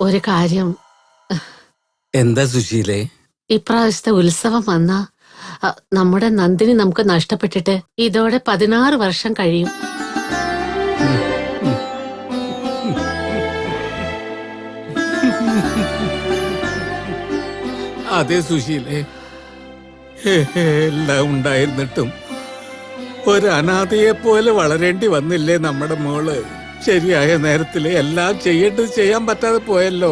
ഒരു കാര്യം, എന്താ സുശീലേ? ഇപ്രാവശ്യത്തെ ഉത്സവം വന്നാ നമ്മുടെ നന്ദിനി നമുക്ക് നഷ്ടപ്പെട്ടിട്ട് ഇതോടെ 16 വർഷം കഴിയും. അതെ സുശീലേ, എല്ലാം ഉണ്ടായിരുന്നിട്ടും ഒരു അനാഥയെ പോലെ വളരേണ്ടി വന്നില്ലേ നമ്മുടെ മോള്? ശരിയായ നേരത്തില് എല്ലാം ചെയ്യേണ്ടത് ചെയ്യാൻ പറ്റാതെ പോയല്ലോ.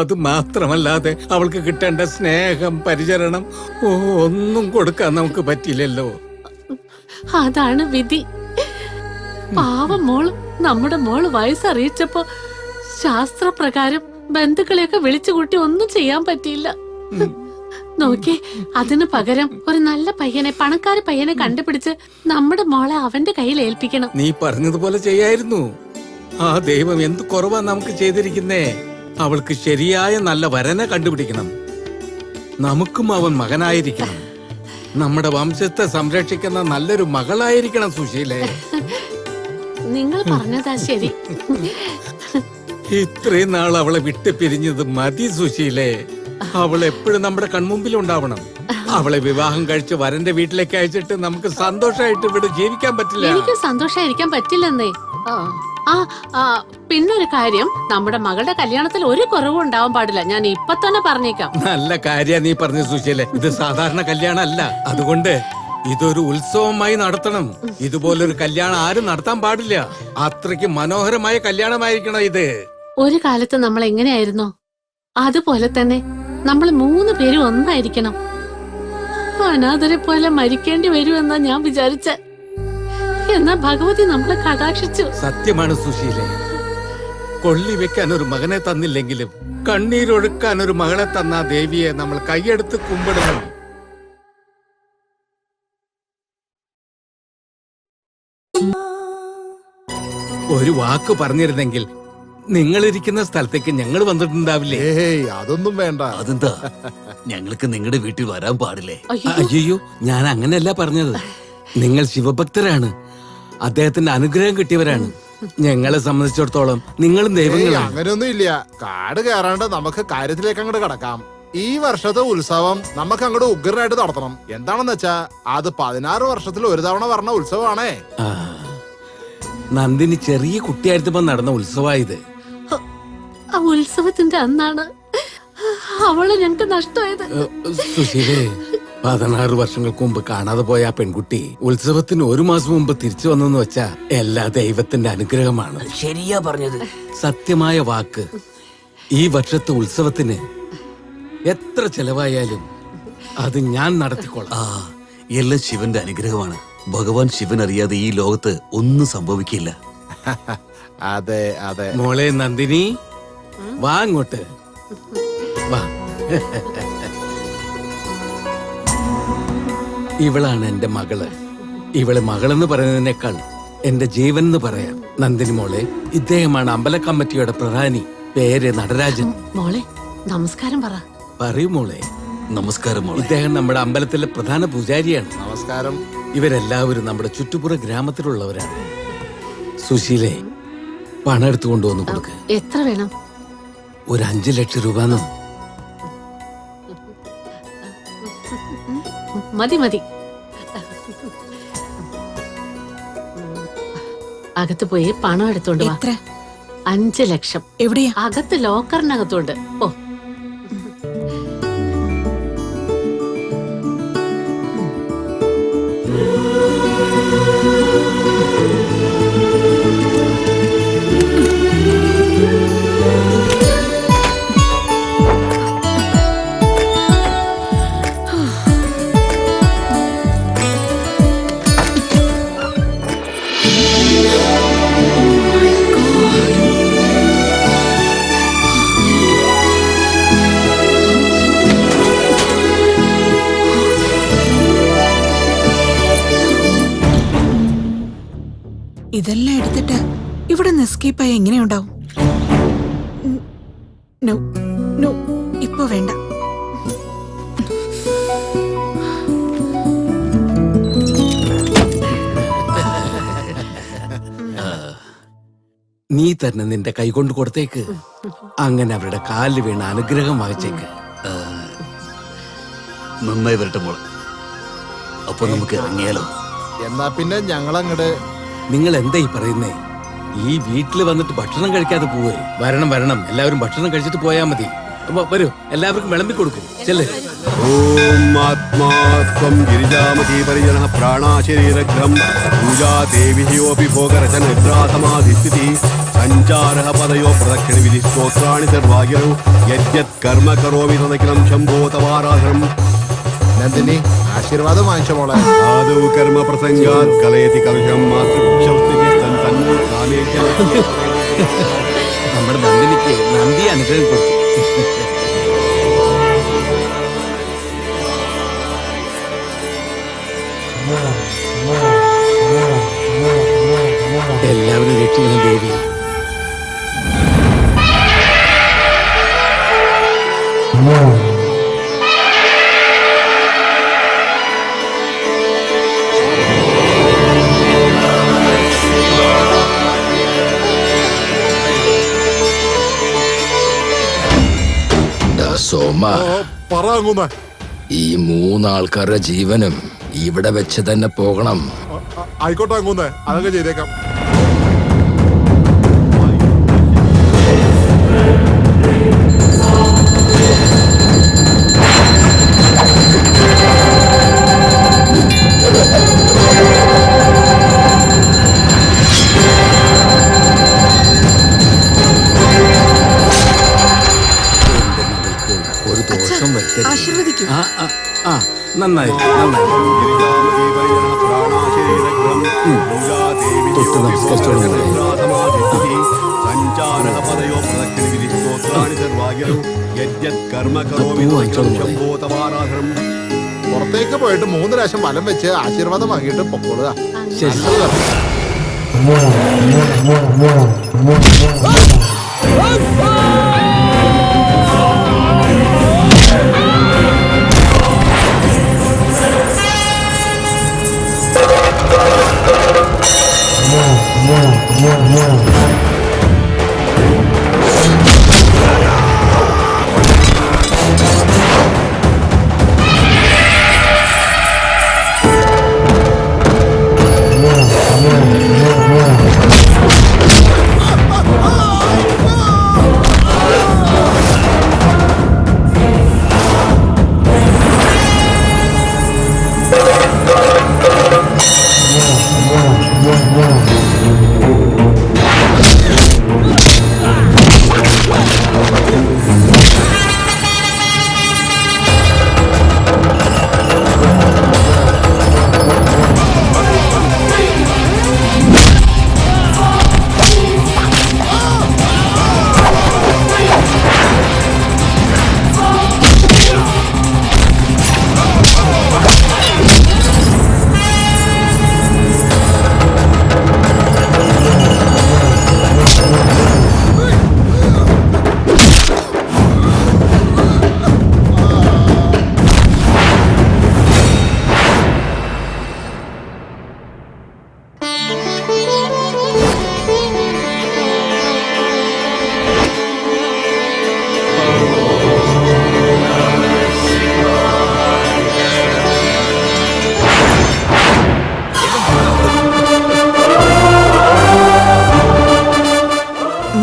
അത് മാത്രമല്ലാതെ അവൾക്ക് കിട്ടേണ്ട സ്നേഹം, പരിചരണം ഒന്നും കൊടുക്കാൻ നമുക്ക് പറ്റില്ലല്ലോ. അതാണ് വിധി. പാവം മോള്, നമ്മുടെ മോള് വയസ്സറിയിച്ചപ്പോ ശാസ്ത്രപ്രകാരം ബന്ധുക്കളെയൊക്കെ വിളിച്ചുകൂട്ടി ഒന്നും ചെയ്യാൻ പറ്റിയില്ല. നോക്കി, അതിനു പകരം ഒരു നല്ല പയ്യനെ, പണക്കാര പയ്യനെ കണ്ടുപിടിച്ച് നമ്മുടെ മോളെ അവന്റെ കയ്യിൽ ഏൽപ്പിക്കണം. നീ പറഞ്ഞതുപോലെ ചെയ്യായിരുന്നു. ആ ദൈവം എന്ത് കുറവാ നമുക്ക് ചെയ്തിരിക്കുന്നേ. അവൾക്ക് ശരിയായ നല്ല വരനെ കണ്ടുപിടിക്കണം. നമുക്കും അവൻ മകനായിരിക്കണം. നമ്മുടെ വംശത്തെ സംരക്ഷിക്കുന്ന നല്ലൊരു മകളായിരിക്കണം സുശീലേ. നിങ്ങൾ പറഞ്ഞതാ ശരി. ഇത്രയും നാൾ അവളെ വിട്ട് പിരിഞ്ഞത് മതി സുശീലേ. അവൾ എപ്പോഴും നമ്മുടെ കൺമുമ്പിൽ ഉണ്ടാവണം. അവളെ വിവാഹം കഴിച്ച് വരന്റെ വീട്ടിലേക്ക് അയച്ചിട്ട് നമുക്ക് സന്തോഷമായിട്ട് ഇവിടെ ജീവിക്കാൻ പറ്റില്ല. എനിക്ക് സന്തോഷായിരിക്കാൻ പറ്റില്ലെന്നേ. പിന്നൊരു കാര്യം, നമ്മുടെ മകളുടെ കല്യാണത്തിൽ ഒരു കുറവും ഉണ്ടാവാൻ പാടില്ല. ഞാൻ ഇപ്പൊ തന്നെ പറഞ്ഞേക്കാം. നല്ല കാര്യ നീ പറഞ്ഞു സുശീലേ. ഇത് സാധാരണ കല്യാണം അല്ല. അതുകൊണ്ട് ഇതൊരു ഉത്സവമായി നടത്തണം. ഇതുപോലൊരു കല്യാണം ആരും നടത്താൻ പാടില്ല. അത്രയ്ക്ക് മനോഹരമായ കല്യാണമായിരിക്കണം ഇത്. ഒരു കാലത്ത് നമ്മൾ എങ്ങനെയായിരുന്നോ അതുപോലെ തന്നെ നമ്മൾ 3 പേരും ഒന്നായിരിക്കണം. അനാഥരെ പോലെ മരിക്കേണ്ടി വരുമെന്നാ ഞാൻ വിചാരിച്ച. എന്നാ ഭഗവതി നമ്മളെ കടാക്ഷിച്ചു. സത്യമാണ് സുശീലേ. കൊള്ളി വെക്കാൻ ഒരു മകനെ തന്നില്ലെങ്കിലും കണ്ണീരൊഴുക്കാൻ ഒരു മകളെ തന്ന ദേവിയെ നമ്മൾ കൈയെടുത്ത് കുമ്പിടണം. ഒരു വാക്ക് പറഞ്ഞിരുന്നെങ്കിൽ നിങ്ങളിരിക്കുന്ന സ്ഥലത്തേക്ക് ഞങ്ങൾ വന്നിട്ടുണ്ടാവില്ലേ? അതൊന്നും വേണ്ട. അതെന്താ, ഞങ്ങൾക്ക് നിങ്ങളുടെ വീട്ടിൽ വരാൻ പാടില്ലേ? അയ്യോ, ഞാൻ അങ്ങനെയല്ല പറഞ്ഞത്. നിങ്ങൾ ശിവഭക്തരാണ്, അദ്ദേഹത്തിന്റെ അനുഗ്രഹം കിട്ടിയവരാണ്. ഞങ്ങളെ സംബന്ധിച്ചിടത്തോളം നിങ്ങളും ദൈവങ്ങളാണ്. അങ്ങനെയൊന്നും ഇല്ല. കാട് കയറാണ്ട് നമുക്ക് കാര്യത്തിലേക്ക് അങ്ങോട്ട് കടക്കാം. ഈ വർഷത്തെ ഉത്സവം നമുക്ക് അങ്ങോട്ട് ഉഗ്രനായിട്ട് നടത്തണം. എന്താണെന്ന് വെച്ചാ അത് 16 വർഷത്തിൽ ഒരു തവണ പറഞ്ഞ ഉത്സവമാണേ. നന്ദിനി ചെറിയ കുട്ടിയായിരുന്നപ്പോ നടന്ന ഉത്സവായത്. ആ ഉത്സവത്തിന്റെ അന്നാണ് അവളെ ഞങ്ങൾക്ക് നഷ്ടമായത്. സുശീലേ, 16 വർഷങ്ങൾക്ക് മുമ്പ് കാണാതെ പോയ ആ പെൺകുട്ടി ഉത്സവത്തിന് 1 മാസം മുമ്പ് തിരിച്ചു വന്നെന്ന് വെച്ചാ എല്ലാ ദൈവത്തിന്റെ അനുഗ്രഹമാണ്. ശരിയാ പറഞ്ഞത്. സത്യമായ വാക്ക്. ഈ വർഷത്തെ ഉത്സവത്തിന് എത്ര ചെലവായാലും അത് ഞാൻ നടത്തിക്കൊള്ളാം. എല്ലാം ശിവന്റെ അനുഗ്രഹമാണ്. ഭഗവാൻ ശിവൻ അറിയാതെ ഈ ലോകത്ത് ഒന്നും സംഭവിക്കില്ല. അതെ അതെ. മോളെ നന്ദിനി, വാ അങ്ങോട്ട് വാ. ഇവളാണ് എന്റെ മകള്. ഇവള് മകളെന്ന് പറയുന്നതിനേക്കാൾ എന്റെ ജീവൻ എന്ന് പറയാം. നന്ദിനി മോളെ, ഇദ്ദേഹമാണ് അമ്പല കമ്മിറ്റിയുടെ പ്രധാനി. പേര് നടരാജൻ. മോളെ നമസ്കാരം പറ. പറയൂ മോളെ. നമസ്കാരം മോളെ. ഇദ്ദേഹം നമ്മുടെ അമ്പലത്തിലെ പ്രധാന പൂജാരിയാണ്. നമസ്കാരം. ഇവരെല്ലാവരും നമ്മുടെ ചുറ്റുപുറ ഗ്രാമത്തിലുള്ളവരാണ്. സുശീലേ, പണം എടുത്തു കൊണ്ടുവന്ന് കൊടുക്ക്. എത്ര വേണം? ഒരു 5 ലക്ഷം രൂപ. മതി മതി. അകത്ത് പോയി പണം എടുത്തോണ്ട് വാ. 5 ലക്ഷം. എവിടെയാ? അകത്ത് ലോക്കറിനകത്തോണ്ട്. ഓ, ഇതെല്ലാം എടുത്തിട്ട് ഇവിടെ നിന്ന് എസ്കേപ്പ് ആയി എങ്ങനെയുണ്ടാവും? നോ നോ, ഇപ്പൊ വേണ്ട. നീ തന്നെ നിന്റെ കൈകൊണ്ട് കൊടുത്തേക്ക്. അങ്ങനെ അവരുടെ കാലിൽ വീണ അനുഗ്രഹം വാങ്ങിച്ചേക്ക്. നന്നായി വരട്ടെ മോളെ. അപ്പൊ നമുക്ക് ഇറങ്ങിയാലോ? എന്നാ പിന്നെ ഞങ്ങളങ്ങട് നിങ്ങൾ എന്താ ഈ പറയുന്നേ? ഈ വീട്ടിൽ വന്നിട്ട് ഭക്ഷണം കഴിക്കാതെ പോവേ? വരണം വരണം, എല്ലാവരും ഭക്ഷണം കഴിച്ചിട്ട് പോയാ മതി. വരൂ, എല്ലാവർക്കും വിളമ്പി കൊടുക്കും. ചെല്ലേ. ഓം ആത്മാത്വം ഗിരിജാമതി പരിജന പ്രാണാശരീരഗ്രം പൂജാ ദേവിയോപി ഭോഗരചനഗ്രാസമാധിസ്ഥിതി സഞ്ചാര പദയോ പ്രദക്ഷിണ വിധി സ്തോത്രാണി സർവാഗ്യൗ യജ്ഞത് കർമ്മ കരോമി തദഖിലം ശംഭോ തവാരാധനം. നന്ദിനി ആശീർവാദം വാങ്ങിച്ച മോളെ. ആദൗ കർമ്മ പ്രസംഗാത് കലയതി കലുഷം നമ്മുടെ നന്ദിനിക്ക് നന്ദി അനുഗ്രഹം കൊടുത്തു. എല്ലാവരും രക്ഷിക്കണം ദേവി. സോമ, പറങ്ങുന്ന ഈ മൂന്നാൾക്കാരുടെ ജീവനും ഇവിടെ വെച്ച് തന്നെ പോകണം. ആയിക്കോട്ടെ അങ്ങൂന്നേ, അതൊക്കെ ചെയ്തേക്കാം. ഒരു ദോഷം വരുത്തരുത്. ആശീർവദിക്കൂ. നന്നായി നന്നായി. തൊട്ട് നമസ്കരിച്ചോളൂ. പുറത്തേക്ക് പോയിട്ട് 3 പ്രാവശ്യം വലം വെച്ച് ആശീർവാദം വാങ്ങിയിട്ട് പൊക്കോളുക. ശരി.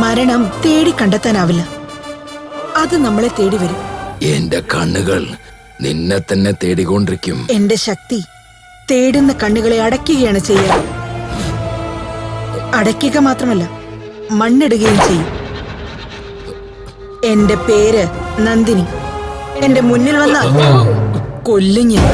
മരണം തേടി കണ്ടെത്താനാവില്ല, അത് നമ്മളെ തേടി വരും. എന്റെ കണ്ണുകൾ നിന്നെ തന്നെ തേടിക്കൊണ്ടിരിക്കും. എന്റെ ശക്തി തേടുന്ന കണ്ണുകളെ അടയ്ക്കുകയാണ് ചെയ്യുക. അടയ്ക്കുക മാത്രമല്ല, മണ്ണിടുകയും ചെയ്യും. എന്റെ പേര് നന്ദിനി. എന്റെ മുന്നിൽ വന്ന കൊല്ലും ഞാൻ.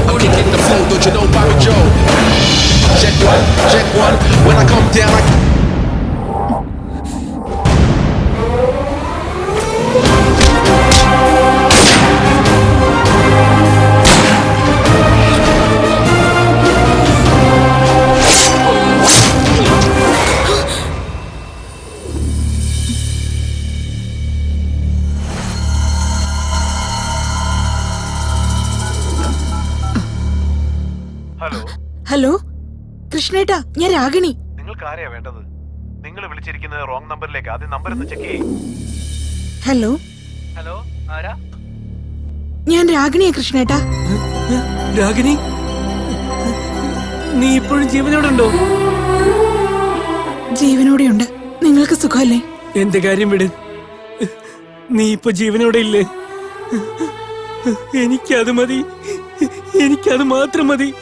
ഹലോ ഹലോ കൃഷ്ണേട്ടാ, ഞാൻ രാഗിണി. നിങ്ങൾക്ക് ആരെയാ വേണ്ടത്? നിങ്ങൾ വിളിച്ചിരിക്കുന്നത് റോങ് നമ്പറിലേക്ക്. ആദ്യം നമ്പർ ഒന്ന് ചെക്ക് ചെയ്യും. ഹലോ ഹലോ, ആരാ? ഞാൻ രാഗിണിയാ കൃഷ്ണേട്ടാ. രാഗിനി, നീ ഇപ്പോഴും ജീവനോടുണ്ടോ? ജീവനോടെയുണ്ട്. നിങ്ങൾക്ക് സുഖമല്ലേ? എന്റെ കാര്യം വിട്. നീ ഇപ്പൊ ജീവനോടെ ഇല്ലേ? എനിക്കത് മതി. എനിക്കത് മാത്രം മതി.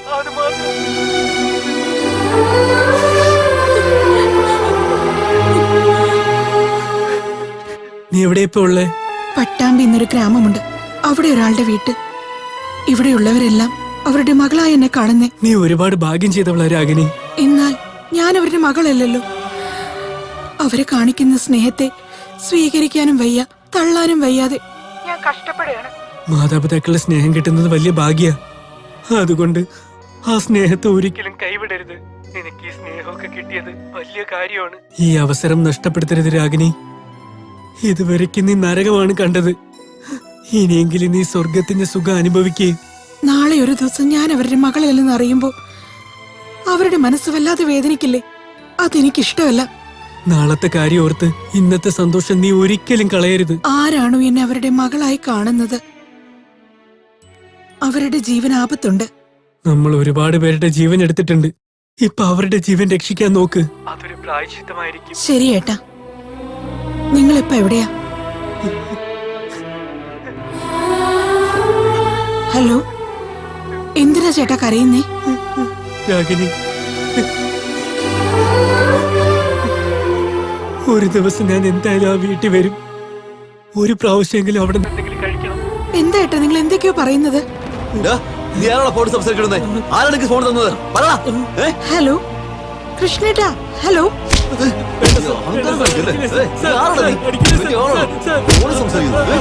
നീ എവിടെ ഇപ്പൊ ഉള്ളേ? പട്ടാമ്പി എന്നൊരു ഗ്രാമമുണ്ട്. അവിടെ ഒരാളുടെ വീട്ടിൽ. ഇവിടെയുള്ളവരെല്ലാം അവരുടെ മകളായി എന്നെ കാണുന്നേ. നീ ഒരുപാട് ഭാഗ്യം ചെയ്തവളാ രാഗിനി. എന്നാൽ ഞാൻ അവരുടെ മകളല്ലല്ലോ. അവരെ കാണിക്കുന്ന സ്നേഹത്തെ സ്വീകരിക്കാനും വയ്യ, തള്ളാനും വയ്യാതെ ഞാൻ കഷ്ടപ്പെടുകയാണ്. മാതാപിതാക്കളുടെ സ്നേഹം കിട്ടുന്നത് വലിയ ഭാഗ്യ. അതുകൊണ്ട് ആ സ്നേഹത്തെ ഒരിക്കലും കൈവിടരുത്. എനിക്ക് ഈ സ്നേഹമൊക്കെ കിട്ടിയത് വലിയ കാര്യമാണ്. ഈ അവസരം നഷ്ടപ്പെടുത്തരുത് രാഗിനി. ഇതുവരെയ്ക്ക് നീ നരകമാണ് കണ്ടത്. ഇനിയെങ്കിലും നീ സ്വർഗത്തിന്റെ സുഖം അനുഭവിക്കേ. നാളെ ഒരു ദിവസം ഞാൻ അവരുടെ മകളല്ലെന്ന് അറിയുമ്പോ അവരുടെ മനസ്സ് വല്ലാതെ വേദനിക്കില്ലേ? അതെനിക്കിഷ്ടമല്ല. നാളത്തെ കാര്യം ഓർത്ത് ഇന്നത്തെ സന്തോഷം നീ ഒരിക്കലും കളയരുത്. ആരാണോ എന്നെ അവരുടെ മകളായി കാണുന്നത് അവരുടെ ജീവൻ ആപത്തുണ്ട്. നമ്മൾ ഒരുപാട് പേരുടെ ജീവൻ എടുത്തിട്ടുണ്ട്. ഇപ്പൊ അവരുടെ ജീവൻ രക്ഷിക്കാൻ നോക്ക്. അതൊരു പ്രായശ്ചിത്തമായിരിക്കും. ശരി ഏട്ടാ. നിങ്ങളിപ്പോ എവിടെയാ? ഹലോ, എന്തിനാ ചേട്ടാ കരയുന്നേ? രാഗിനി, ഒരു ദിവസം ഞാൻ എന്തായാലും ആ വീട്ടിൽ വരും. ഒരു പ്രാവശ്യമെങ്കിലും അവിടെ എന്തെങ്കിലും കഴിക്കണം. എന്താ ഏട്ടാ നിങ്ങൾ എന്തൊക്കെയോ പറയുന്നത്? നീ ആരാണോ ഫോൺ സംസാരിക്കണേ? ആരാണ് ഫോൺ തന്നത്? പറടാ. ഹലോ കൃഷ്ണേട്ടാ. ഹലോ. സംസാരിക്കുന്നത്